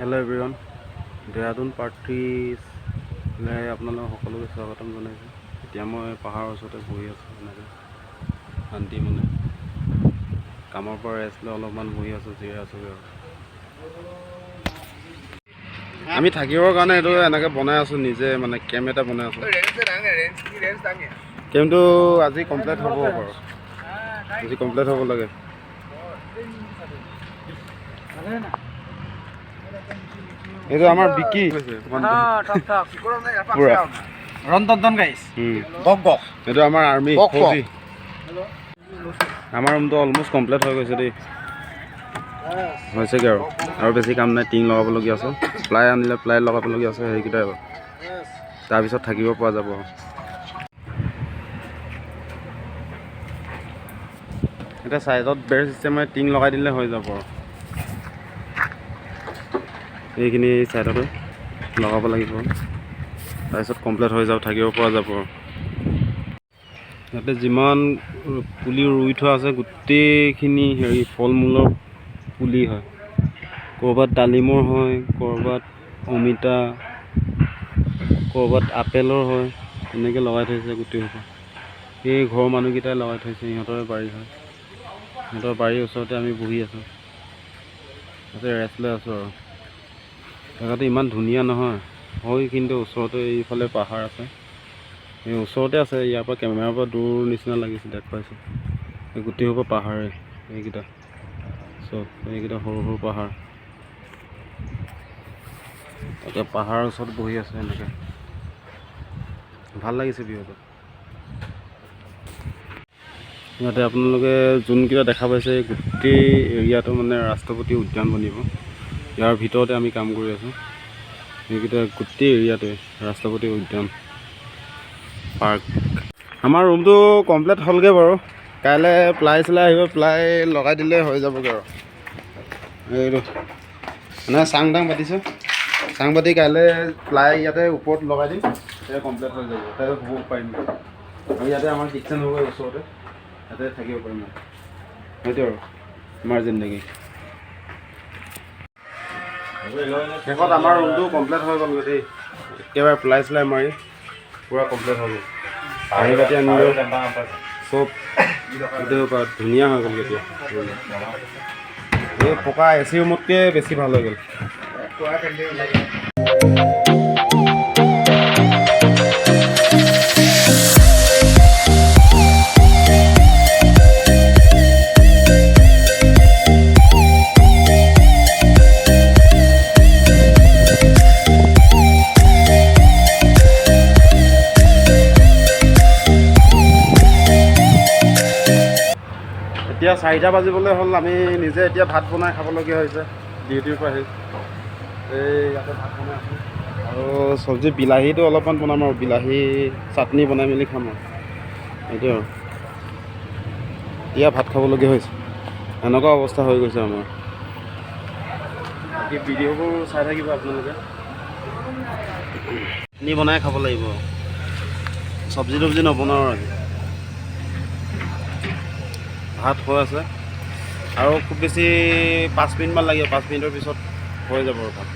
Hello' everyone, Dehradun পাৰ্টিলৈ আপোনালোক সকলোকে স্বাগতম জনাইছোঁ। এতিয়া মই পাহাৰৰ ওচৰতে বহি আছোঁ, এনেকৈ শান্তি মানে কামৰ পৰা ৰেষ্ট লৈ অলপমান বহি আছোঁ, জিৰাই আছোঁগৈ। আৰু আমি থাকিবৰ কাৰণে এইটো এনেকৈ বনাই আছোঁ, নিজে মানে কেম্প এটা বনাই আছোঁ। কেম্পটো আজি কমপ্লিট হ'ব বাৰু, আজি কমপ্লিট হ'ব লাগে। এইটো আমাৰ বিকি এইটো আমাৰ আৰ্মি ফৌজি। আমাৰ ৰুমটো অলমষ্ট কমপ্লিট হৈ গৈছে দেই, হৈছেগৈ আৰু বেছি কাম নাই। টিং লগাবলগীয়া আছে, প্লাই আনিলে প্লাই লগাবলগীয়া আছে, সেইকেইটাই আৰু তাৰপিছত থাকিব পৰা যাব। এতিয়া চাইডত বেৰ চিষ্টেমে টিং লগাই দিলে হৈ যাব আৰু এইখিনি চাইডতে লগাব লাগিব, তাৰপিছত কমপ্লিট হৈ যাব, থাকিব পৰা যাব। ইয়াতে যিমান পুলি ৰুই থোৱা আছে গোটেইখিনি হেৰি ফল মূলৰ পুলি হয়। ক'ৰবাত ডালিমৰ হয়, ক'ৰবাত অমিতা, ক'ৰবাত আপেলৰ হয়, এনেকৈ লগাই থৈছে গোটেইসোপা। এই ঘৰৰ মানুহকেইটাই লগাই থৈছে, সিহঁতৰে বাৰী হয়। সিহঁতৰ বাৰীৰ ওচৰতে আমি বহি আছোঁ, তাতে ৰেষ্ট লৈ আছোঁ। আৰু জেগাটো ইমান ধুনীয়া নহয় হয়, কিন্তু ওচৰতে এইফালে পাহাৰ আছে, এই ওচৰতে আছে। ইয়াৰ পৰা কেমেৰাৰ পৰা দূৰ নিচিনা লাগিছে, দেখুৱাইছোঁ। এই গোটেইসোপা পাহাৰে, এইকেইটা চব এইকেইটা সৰু সৰু পাহাৰ। তাতে পাহাৰৰ ওচৰত বহি আছে, এনেকৈ ভাল লাগিছে ভিউটো। ইয়াতে আপোনালোকে যোনকেইটা দেখা পাইছে, গোটেই এৰিয়াটো মানে ৰাষ্ট্ৰপতি উদ্যান বনিব। ইয়াৰ ভিতৰতে আমি কাম কৰি আছোঁ। এইকেইটা গোটেই এৰিয়াটোৱে ৰাষ্ট্ৰপতি উদ্যান পাৰ্ক। আমাৰ ৰুমটো কমপ্লিট হ'লগৈ বাৰু, কাইলৈ প্লাই চিলাই আহিব, প্লাই লগাই দিলে হৈ যাবগৈ। আৰু এইটো মানে চাং টাং পাতিছোঁ, চাং পাতি কাইলৈ প্লাই ইয়াতে ওপৰত লগাই দিম, তেতিয়া কমপ্লিট হৈ যাব, তাতে শুব পাৰিম। আৰু ইয়াতে আমাৰ কিটচেন হ'ব ওচৰতে, তাতে থাকিব পাৰিম। সেইটো আৰু আমাৰ জিন্দগী। শেষত আমাৰ ৰুমটো কমপ্লিট হৈ গ'লগৈ দেই, একেবাৰে প্লাই চিলাই মাৰি পূৰা কমপ্লিট হৈ গ'ল। কাঁহী বাতি আনিলোঁ, চব গোটেই ধুনীয়া হৈ গ'ল। এতিয়া এই পকা AC ৰুমতকৈ বেছি ভাল হৈ গ'ল। এতিয়া 4টা বাজিবলৈ হ'ল, আমি নিজে এতিয়া ভাত বনাই খাবলগীয়া হৈছে ডিউটিৰ পৰা আহি। এই ইয়াতে ভাত বনাই আছোঁ, আৰু চব্জি বিলাহীটো অলপমান বনাম, আৰু বিলাহী চাটনি বনাই মেলি খাম। আৰু এইটো আৰু এতিয়া ভাত খাবলগীয়া হৈছে, এনেকুৱা অৱস্থা হৈ গৈছে আমাৰ। বাকী ভিডিঅ'বোৰ চাই থাকিব আপোনালোকে, চাটনি বনাই খাব লাগিব, চব্জি তব্জি নবনাওঁ। আৰু আজি ভাত হৈ আছে, আৰু খুব বেছি 5 মিনিটমান লাগিব, 5 মিনিটৰ পিছত হৈ যাব আৰু ভাত।